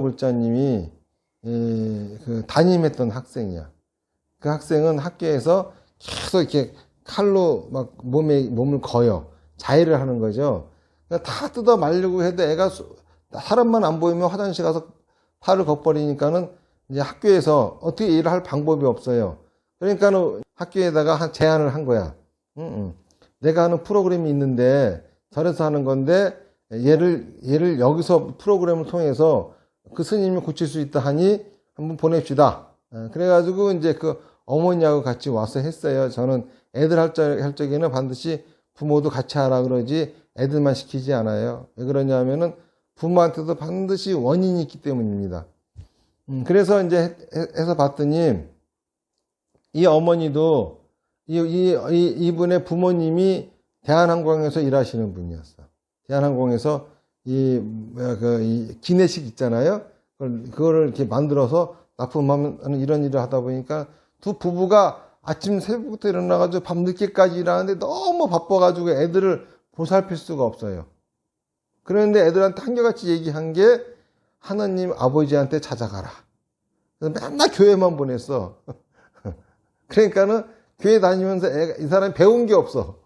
골자님이 그 담임했던 학생이야. 그 학생은 학교에서 계속 이렇게 칼로 막 몸을 거요. 자해를 하는 거죠. 그러니까 다 뜯어 말려고 해도 애가 사람만 안 보이면 화장실 가서 팔을 걷버리니까는 이제 학교에서 어떻게 일을 할 방법이 없어요. 그러니까는 학교에다가 제안을 한 거야. 내가 하는 프로그램이 있는데 저래서 하는 건데 얘를 여기서 프로그램을 통해서 그 스님이 고칠 수 있다 하니 한번 보냅시다. 그래가지고 이제 그 어머니하고 같이 와서 했어요. 저는 애들 할 적에는 반드시 부모도 같이 하라 그러지 애들만 시키지 않아요. 왜 그러냐면은 부모한테도 반드시 원인이 있기 때문입니다. 그래서 이제 해서 봤더니 이 어머니도 이분의 부모님이 대한항공에서 일하시는 분이었어. 대한항공에서 이 기내식 있잖아요. 그거를 이렇게 만들어서 납품하는 이런 일을 하다 보니까 두 부부가 아침 새벽부터 일어나가지고 밤 늦게까지 일하는데 너무 바빠가지고 애들을 보살필 수가 없어요. 그런데 애들한테 한결같이 얘기한 게 하나님 아버지한테 찾아가라. 그래서 맨날 교회만 보냈어. 그러니까는 교회 다니면서 이 사람이 배운 게 없어.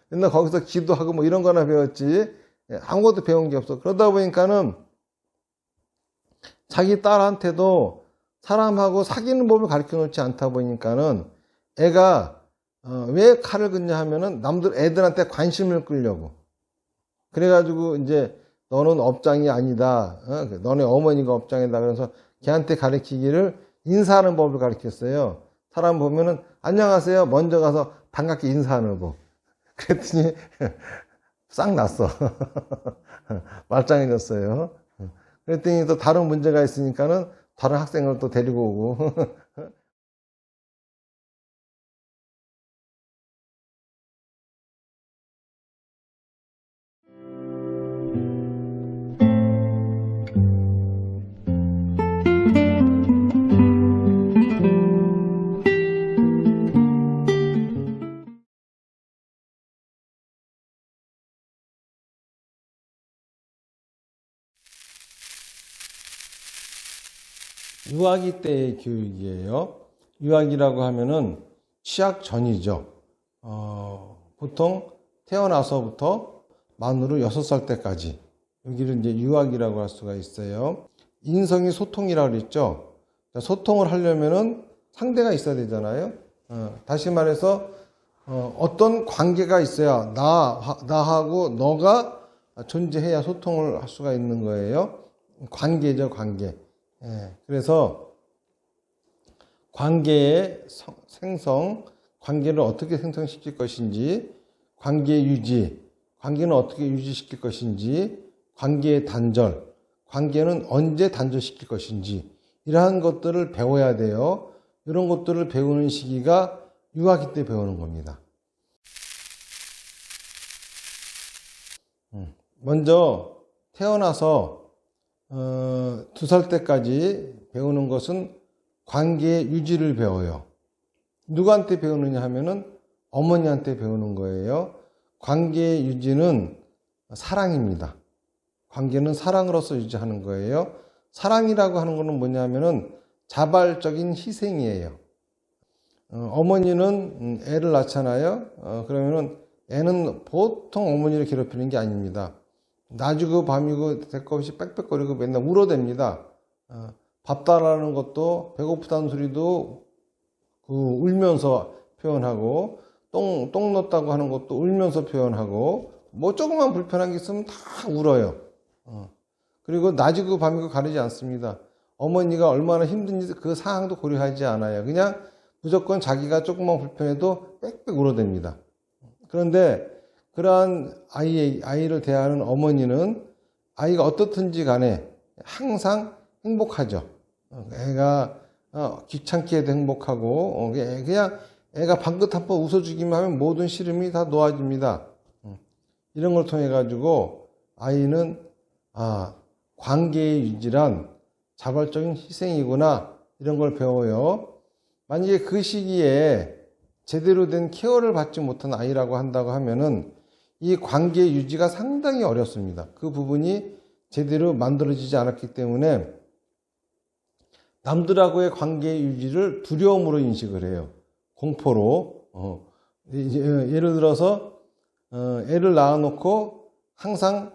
맨날 거기서 기도하고 뭐 이런 거나 배웠지 아무것도 배운 게 없어. 그러다 보니까는 자기 딸한테도 사람하고 사귀는 법을 가르쳐 놓지 않다 보니까는 애가 왜 칼을 긋냐 하면은 남들 애들한테 관심을 끌려고. 그래가지고 이제 너는 업장이 아니다. 너네 어머니가 업장이다. 그래서 걔한테 가르치기를 인사하는 법을 가르쳤어요. 사람 보면은 안녕하세요. 먼저 가서 반갑게 인사하는 법. 그랬더니 싹 났어. 말짱해졌어요. 그랬더니 또 다른 문제가 있으니까는 다른 학생을 또 데리고 오고. 유아기 때의 교육이에요. 유아기라고 하면은 취학 전이죠. 보통 태어나서부터 만으로 6살 때까지 여기를 이제 유아기라고 할 수가 있어요. 인성이 소통이라고 그랬죠. 소통을 하려면은 상대가 있어야 되잖아요. 다시 말해서 어떤 관계가 있어야 나하고 너가 존재해야 소통을 할 수가 있는 거예요. 관계죠, 관계. 그래서 관계의 생성, 관계를 어떻게 생성시킬 것인지, 관계 유지, 관계는 어떻게 유지시킬 것인지, 관계의 단절, 관계는 언제 단절시킬 것인지 이러한 것들을 배워야 돼요. 이런 것들을 배우는 시기가 유아기 때 배우는 겁니다. 먼저 태어나서 2살 때까지 배우는 것은 관계 유지를 배워요. 누구한테 배우느냐 하면은 어머니한테 배우는 거예요. 관계 유지는 사랑입니다. 관계는 사랑으로서 유지하는 거예요. 사랑이라고 하는 것은 뭐냐면은 자발적인 희생이에요. 어머니는 애를 낳잖아요. 그러면은 애는 보통 어머니를 괴롭히는 게 아닙니다. 낮이고 밤이고 될 것 없이 빽빽거리고 맨날 울어댑니다. 밥 달라는 것도 배고프다는 소리도 울면서 표현하고 똥 넣었다고 하는 것도 울면서 표현하고 뭐 조금만 불편한 게 있으면 다 울어요. 그리고 낮이고 밤이고 가리지 않습니다. 어머니가 얼마나 힘든지 그 상황도 고려하지 않아요. 그냥 무조건 자기가 조금만 불편해도 빽빽 울어댑니다. 그런데 그러한 아이를 대하는 어머니는 아이가 어떻든지 간에 항상 행복하죠. 애가 귀찮게 해도 행복하고 그냥 애가 방긋 한번 웃어주기만 하면 모든 시름이 다 놓아집니다. 이런 걸 통해 가지고 아이는 관계의 유지란 자발적인 희생이구나 이런 걸 배워요. 만약에 그 시기에 제대로 된 케어를 받지 못한 아이라고 한다고 하면은 이 관계 유지가 상당히 어렵습니다. 그 부분이 제대로 만들어지지 않았기 때문에 남들하고의 관계 유지를 두려움으로 인식을 해요. 공포로. 예를 들어서 애를 낳아놓고 항상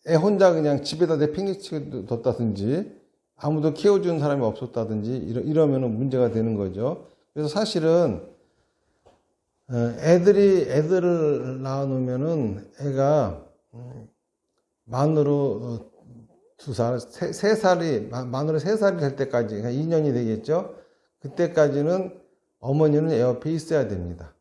애 혼자 그냥 집에다 내팽개치게 뒀다든지 아무도 키워주는 사람이 없었다든지 이러면은 문제가 되는 거죠. 그래서 사실은 애들을 낳아놓으면은 애가 만으로 2살, 3살이 만으로 3살이 될 때까지, 그러니까 2년이 되겠죠. 그때까지는 어머니는 애 옆에 있어야 됩니다.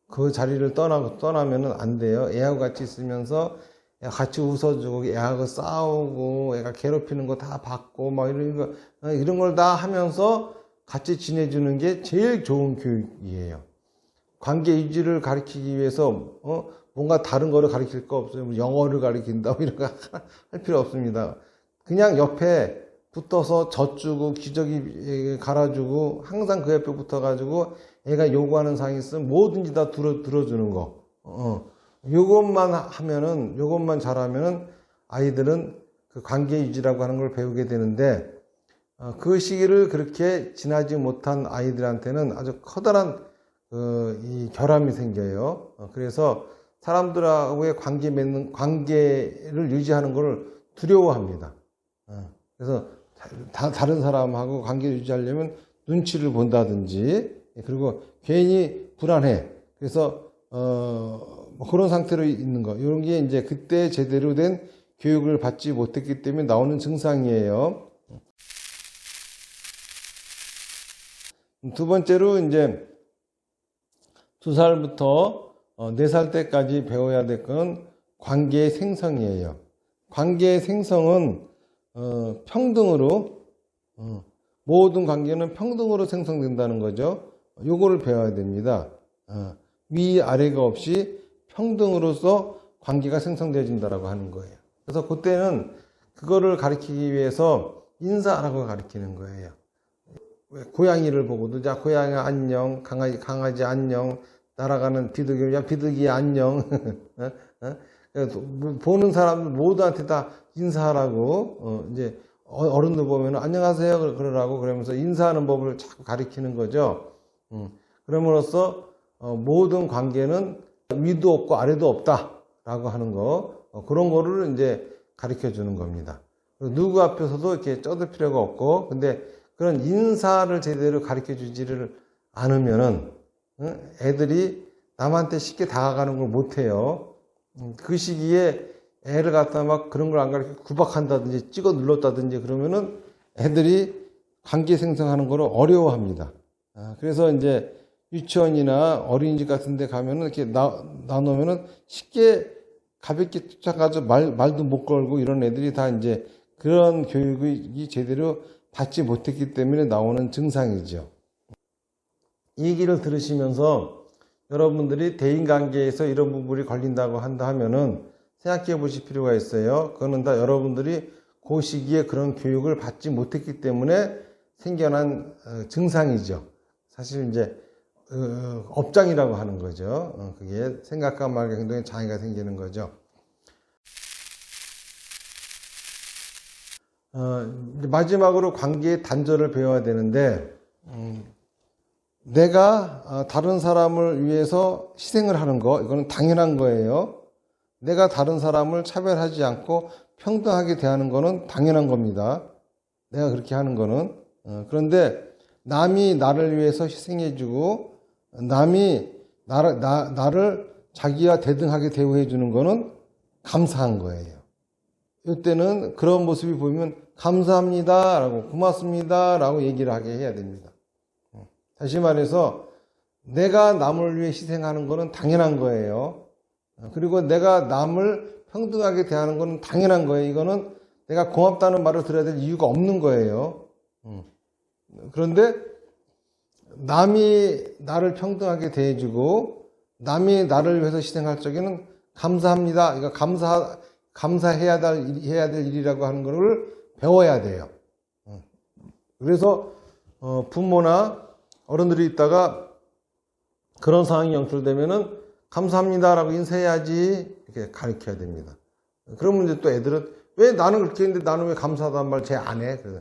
그 자리를 떠나면은 안 돼요. 애하고 같이 있으면서 같이 웃어주고, 애하고 싸우고, 애가 괴롭히는 거 다 받고, 막 이런 걸 다 하면서 같이 지내주는 게 제일 좋은 교육이에요. 관계 유지를 가르치기 위해서, 뭔가 다른 거를 가르칠 거 없어요. 뭐 영어를 가르친다, 이런 거 할 필요 없습니다. 그냥 옆에 붙어서 젖주고, 기저귀 갈아주고, 항상 그 옆에 붙어가지고, 애가 요구하는 사항이 있으면 뭐든지 다 들어주는 거. 요것만 잘하면은 아이들은 그 관계 유지라고 하는 걸 배우게 되는데, 그 시기를 그렇게 지나지 못한 아이들한테는 아주 커다란 이 결함이 생겨요. 그래서 사람들하고의 관계를 유지하는 것을 두려워합니다. 그래서 다른 사람하고 관계를 유지하려면 눈치를 본다든지, 그리고 괜히 불안해. 그래서 뭐 그런 상태로 있는 거. 이런 게 이제 그때 제대로 된 교육을 받지 못했기 때문에 나오는 증상이에요. 두 번째로 이제 2살부터 4살 때까지 배워야 될 건 관계의 생성이에요. 관계의 생성은 평등으로, 모든 관계는 평등으로 생성된다는 거죠. 요거를 배워야 됩니다. 위아래가 없이 평등으로서 관계가 생성되어진다라고 하는 거예요. 그래서 그때는 그거를 가르치기 위해서 인사라고 가르치는 거예요. 고양이를 보고도, 자, 고양이 안녕, 강아지 안녕, 날아가는 비둘기, 야, 비둘기 안녕. 보는 사람들 모두한테 다 인사하라고, 이제 어른들 보면 안녕하세요 그러라고 그러면서 인사하는 법을 자꾸 가르치는 거죠. 그럼으로써 모든 관계는 위도 없고 아래도 없다라고 하는 거, 그런 거를 이제 가르쳐 주는 겁니다. 누구 앞에서도 이렇게 쩌들 필요가 없고, 근데 그런 인사를 제대로 가르쳐 주지를 않으면은 애들이 남한테 쉽게 다가가는 걸 못해요. 그 시기에 애를 갖다 막 그런 걸 안 가르쳐 구박한다든지 찍어 눌렀다든지 그러면은 애들이 관계 생성하는 걸 어려워합니다. 그래서 이제 유치원이나 어린이집 같은 데 가면은 이렇게 나누면은 쉽게 가볍게 쫓아가서 말도 못 걸고 이런 애들이 다 이제 그런 교육이 제대로 받지 못했기 때문에 나오는 증상이죠. 이 얘기를 들으시면서 여러분들이 대인관계에서 이런 부분이 걸린다고 한다 하면은 생각해 보실 필요가 있어요. 그거는 다 여러분들이 그 시기에 그런 교육을 받지 못했기 때문에 생겨난 증상이죠. 사실 이제 업장이라고 하는 거죠. 그게 생각과 말과 행동에 장애가 생기는 거죠. 마지막으로 관계의 단절을 배워야 되는데, 내가 다른 사람을 위해서 희생을 하는 거, 이거는 당연한 거예요. 내가 다른 사람을 차별하지 않고 평등하게 대하는 거는 당연한 겁니다. 내가 그렇게 하는 거는. 그런데 남이 나를 위해서 희생해주고 남이 나를 자기와 대등하게 대우해 주는 거는 감사한 거예요. 이때는 그런 모습이 보이면 감사합니다 라고, 고맙습니다 라고 얘기를 하게 해야 됩니다. 다시 말해서 내가 남을 위해 희생하는 거는 당연한 거예요. 그리고 내가 남을 평등하게 대하는 거는 당연한 거예요. 이거는 내가 고맙다는 말을 들어야 될 이유가 없는 거예요. 그런데 남이 나를 평등하게 대해주고 남이 나를 위해서 희생할 적에는 감사합니다. 이거 감사해야 될 일이라고 하는 것을 배워야 돼요. 그래서 부모나 어른들이 있다가 그런 상황이 연출되면은 감사합니다라고 인사해야지 이렇게 가르쳐야 됩니다. 그러면 이제 또 애들은 왜 나는 그렇게 했는데 나는 왜 감사하다는 말 쟤 안 해? 그래서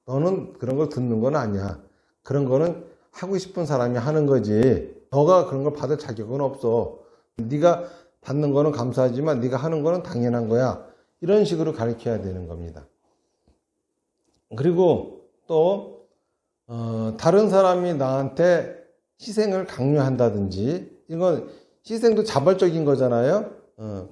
너는 그런 걸 듣는 건 아니야. 그런 거는 하고 싶은 사람이 하는 거지. 너가 그런 걸 받을 자격은 없어. 네가 받는 거는 감사하지만 네가 하는 거는 당연한 거야. 이런 식으로 가르쳐야 되는 겁니다. 그리고 또 다른 사람이 나한테 희생을 강요한다든지, 이건 희생도 자발적인 거잖아요.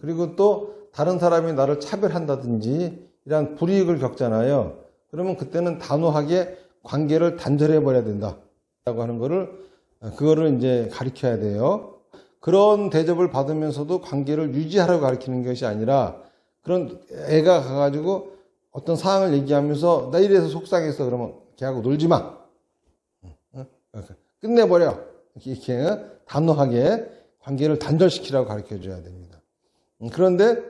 그리고 또 다른 사람이 나를 차별한다든지 이런 불이익을 겪잖아요. 그러면 그때는 단호하게 관계를 단절해 버려야 된다 라고 하는 그거를 이제 가르쳐야 돼요. 그런 대접을 받으면서도 관계를 유지하라고 가르치는 것이 아니라, 그런 애가 가가지고 어떤 상황을 얘기하면서 나 이래서 속상했어 그러면 걔하고 놀지 마, 끝내버려, 이렇게 단호하게 관계를 단절시키라고 가르쳐줘야 됩니다. 그런데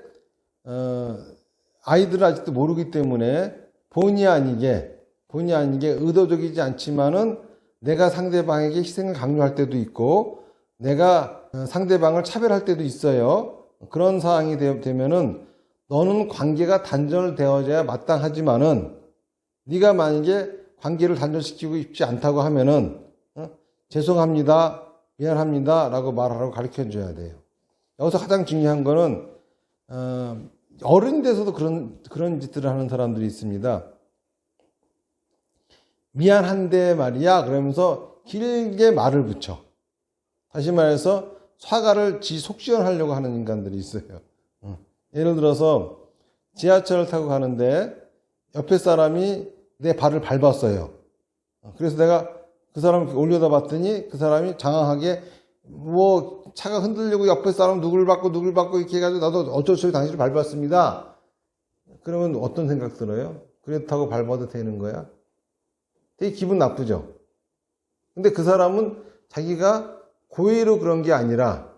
아이들은 아직도 모르기 때문에 본의 아니게 의도적이지 않지만은 내가 상대방에게 희생을 강요할 때도 있고 내가 상대방을 차별할 때도 있어요. 그런 상황이 되면은 너는 관계가 단절되어져야 마땅하지만은 네가 만약에 관계를 단절시키고 싶지 않다고 하면은 죄송합니다, 미안합니다 라고 말하라고 가르쳐줘야 돼요. 여기서 가장 중요한 거는 어른이 돼서도 그런 짓들을 하는 사람들이 있습니다. 미안한데 말이야 그러면서 길게 말을 붙여. 다시 말해서 사과를 지 속 시원하려고 하는 인간들이 있어요. 예를 들어서 지하철을 타고 가는데 옆에 사람이 내 발을 밟았어요. 그래서 내가 그 사람을 올려다 봤더니 그 사람이 장황하게 뭐 차가 흔들리고 옆에 사람 누굴 밟고 이렇게 해가지고 나도 어쩔 수 없이 당신을 밟았습니다. 그러면 어떤 생각 들어요? 그렇다고 밟아도 되는 거야? 되게 기분 나쁘죠? 근데 그 사람은 자기가 고의로 그런 게 아니라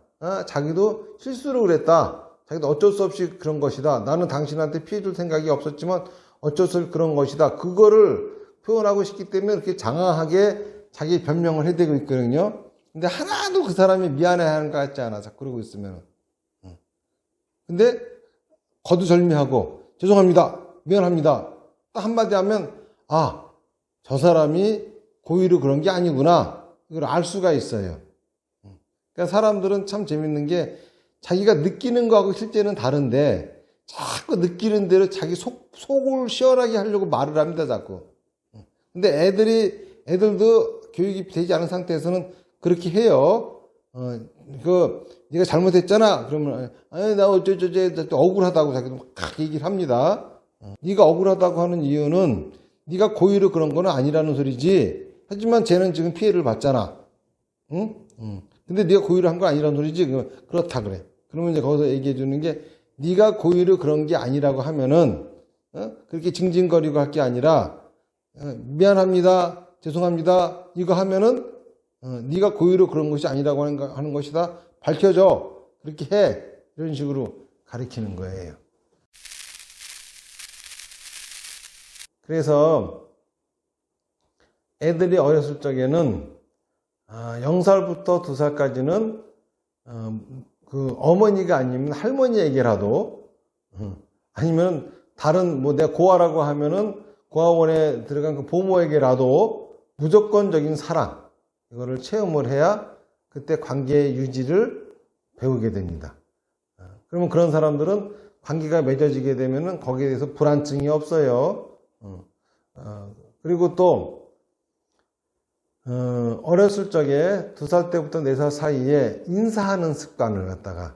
자기도 실수로 그랬다. 자기도 어쩔 수 없이 그런 것이다. 나는 당신한테 피해 줄 생각이 없었지만 어쩔 수 없이 그런 것이다. 그거를 표현하고 싶기 때문에 이렇게 장황하게 자기 변명을 해대고 있거든요. 근데 하나도 그 사람이 미안해하는 것 같지 않아. 자꾸 그러고 있으면. 근데 거두절미하고 죄송합니다, 미안합니다 딱 한마디 하면 저 사람이 고의로 그런 게 아니구나, 이걸 알 수가 있어요. 그러니까 사람들은 참 재밌는 게 자기가 느끼는 거하고 실제는 다른데 자꾸 느끼는 대로 자기 속을 시원하게 하려고 말을 합니다, 자꾸. 근데 애들도 교육이 되지 않은 상태에서는 그렇게 해요. 네가 잘못했잖아. 그러면 나 어쩌저쩌 억울하다고 자기도 막 얘기를 합니다. 네가 억울하다고 하는 이유는 네가 고의로 그런 거는 아니라는 소리지. 하지만 쟤는 지금 피해를 받잖아. 응? 근데 네가 고의로 한 건 아니라는 소리지. 그렇다 그래. 그러면 이제 거기서 얘기해 주는 게, 네가 고의로 그런 게 아니라고 하면은 그렇게 징징거리고 할 게 아니라 미안합니다, 죄송합니다 이거 하면은 네가 고의로 그런 것이 아니라고 하는 것이다, 밝혀줘, 그렇게 해, 이런 식으로 가르치는 거예요. 그래서 애들이 어렸을 적에는 0살부터 2살까지는 그 어머니가 아니면 할머니에게라도, 아니면 다른 내가 고아라고 하면은 고아원에 들어간 그 부모에게라도 무조건적인 사랑, 이거를 체험을 해야 그때 관계의 유지를 배우게 됩니다. 그러면 그런 사람들은 관계가 맺어지게 되면은 거기에 대해서 불안증이 없어요. 그리고 또 어렸을 적에 2살 때부터 4살 사이에 인사하는 습관을 갖다가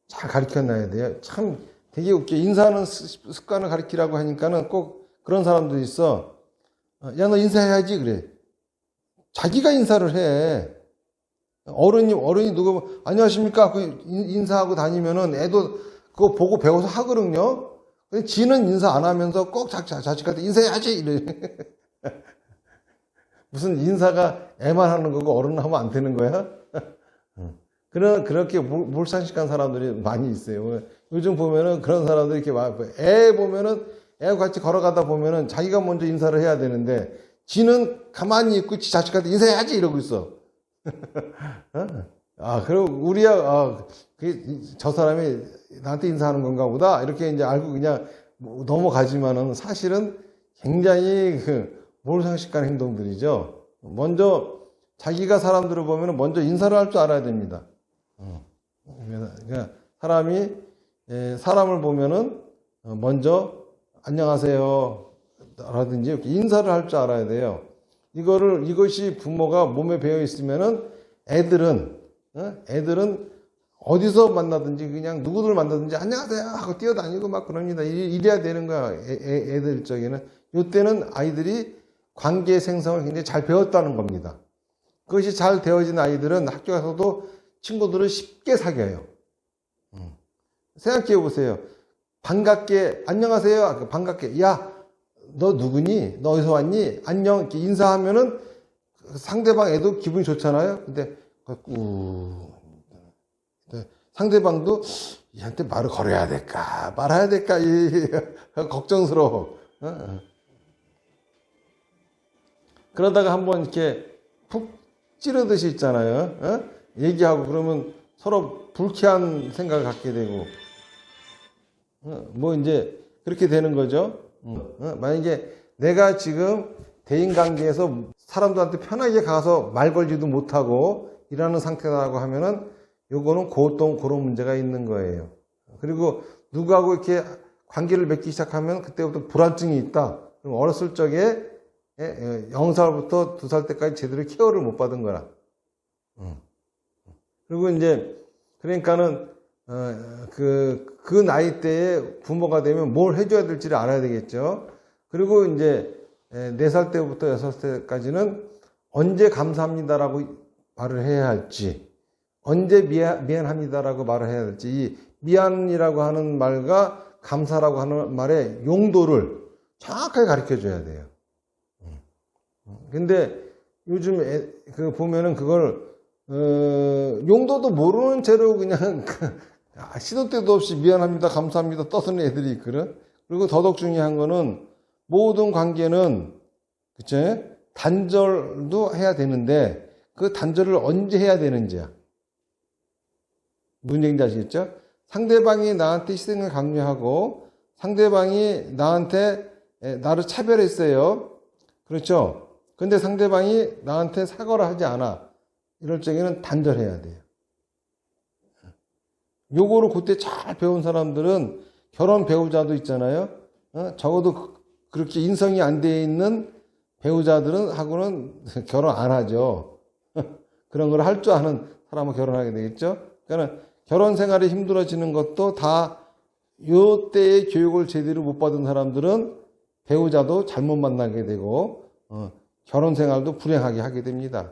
잘 가르쳐놔야 돼요. 참 되게 웃겨. 인사하는 습관을 가르치라고 하니까는 꼭 그런 사람들이 있어. 야, 너 인사해야지 그래. 자기가 인사를 해. 어른이 누구 안녕하십니까 그 인사하고 다니면은 애도 그거 보고 배워서 하거든요. 근데 지는 인사 안 하면서 꼭 자식한테 인사해야지 이래. 무슨 인사가 애만 하는 거고 어른은 하면 안 되는 거야? 그렇게 몰상식한 사람들이 많이 있어요. 요즘 보면은 그런 사람들이 이렇게 애 보면은 애와 같이 걸어가다 보면은 자기가 먼저 인사를 해야 되는데 지는 가만히 있고 지 자식한테 인사해야지 이러고 있어. 그리고 저 사람이 나한테 인사하는 건가 보다 이렇게 이제 알고 그냥 넘어가지만은 사실은 굉장히 몰상식한 행동들이죠. 먼저 자기가 사람들을 보면 먼저 인사를 할 줄 알아야 됩니다. 그러니까 사람이 사람을 보면은 먼저 안녕하세요 라든지 이렇게 인사를 할 줄 알아야 돼요. 이것이 부모가 몸에 배어 있으면은 애들은 어디서 만나든지 그냥 누구들 만나든지 안녕하세요 하고 뛰어다니고 막 그럽니다. 이래야 되는 거야. 애들 쪽에는. 이때는 아이들이 관계 생성을 굉장히 잘 배웠다는 겁니다. 그것이 잘 되어진 아이들은 학교 가서도 친구들을 쉽게 사귀어요. 생각해 보세요. 반갑게 안녕하세요. 반갑게 야 너 누구니? 너 어디서 왔니? 안녕 이렇게 인사하면은 상대방 애도 기분이 좋잖아요. 근데 상대방도 얘한테 말을 걸어야 될까 말아야 될까 걱정스러워. 그러다가 한번 이렇게 푹 찌르듯이 있잖아요. 얘기하고 그러면 서로 불쾌한 생각을 갖게 되고 뭐 이제 그렇게 되는 거죠. 만약에 내가 지금 대인관계에서 사람들한테 편하게 가서 말 걸지도 못하고 일하는 상태라고 하면은 요거는 그런 문제가 있는 거예요. 그리고 누구하고 이렇게 관계를 맺기 시작하면 그때부터 불안증이 있다. 그럼 어렸을 적에 0살부터 2살 때까지 제대로 케어를 못 받은 거라. 그리고 이제 그러니까는 그 나이 때에 부모가 되면 뭘 해줘야 될지를 알아야 되겠죠. 그리고 이제 4살 때부터 6살 때까지는 언제 감사합니다라고 말을 해야 할지, 언제 미안합니다라고 말을 해야 될지, 이 미안이라고 하는 말과 감사라고 하는 말의 용도를 정확하게 가르쳐 줘야 돼요. 근데 요즘 보면은 그걸 용도도 모르는 채로 그냥 시도 때도 없이 미안합니다, 감사합니다 떠드는 애들이 있거든. 그리고 더더욱 중요한 거는 모든 관계는 그쵸? 단절도 해야 되는데 그 단절을 언제 해야 되는지야. 무슨 얘기인지 아시겠죠? 상대방이 나한테 희생을 강요하고 상대방이 나를 차별했어요. 그렇죠? 근데 상대방이 나한테 사과를 하지 않아. 이럴 적에는 단절해야 돼요. 요거를 그때 잘 배운 사람들은 결혼 배우자도 있잖아요. 적어도 그렇게 인성이 안 돼 있는 배우자들은 하고는 결혼 안 하죠. 그런 걸 할 줄 아는 사람은 결혼하게 되겠죠. 그러니까 결혼 생활이 힘들어지는 것도 다 요 때의 교육을 제대로 못 받은 사람들은 배우자도 잘못 만나게 되고 결혼 생활도 불행하게 하게 됩니다.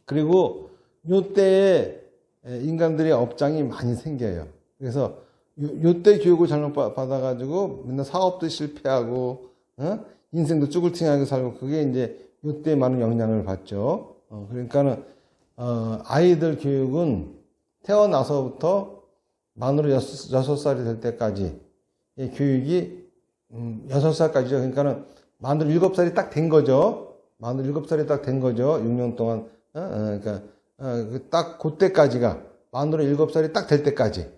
그리고 요 때에 인간들의 업장이 많이 생겨요. 그래서 요때 교육을 잘못 받아가지고 맨날 사업도 실패하고 인생도 쭈글팅하게 살고 그게 이제 요때 많은 영향을 받죠. 그러니까는 아이들 교육은 태어나서부터 만으로 6살이 될 때까지 교육이 6살까지죠. 그러니까는 만으로 7살이 딱 된 거죠. 만으로 7살이 딱 된 거죠. 6년 동안 그러니까 딱 그때까지가 만으로 7살이 딱 될 때까지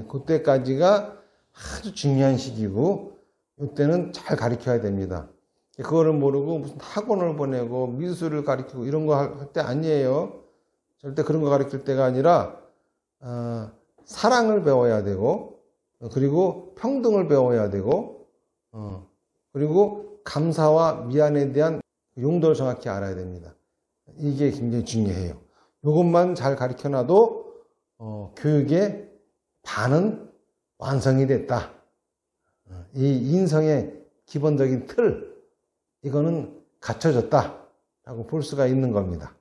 그때까지가 아주 중요한 시기고 이때는 잘 가르쳐야 됩니다. 그거를 모르고 무슨 학원을 보내고 미술을 가르치고 이런 거 할 때 아니에요. 절대 그런 거 가르칠 때가 아니라 사랑을 배워야 되고 그리고 평등을 배워야 되고 그리고 감사와 미안에 대한 용도를 정확히 알아야 됩니다. 이게 굉장히 중요해요. 이것만 잘 가르쳐놔도 교육의 반은 완성이 됐다. 이 인성의 기본적인 틀 이거는 갖춰졌다 라고 볼 수가 있는 겁니다.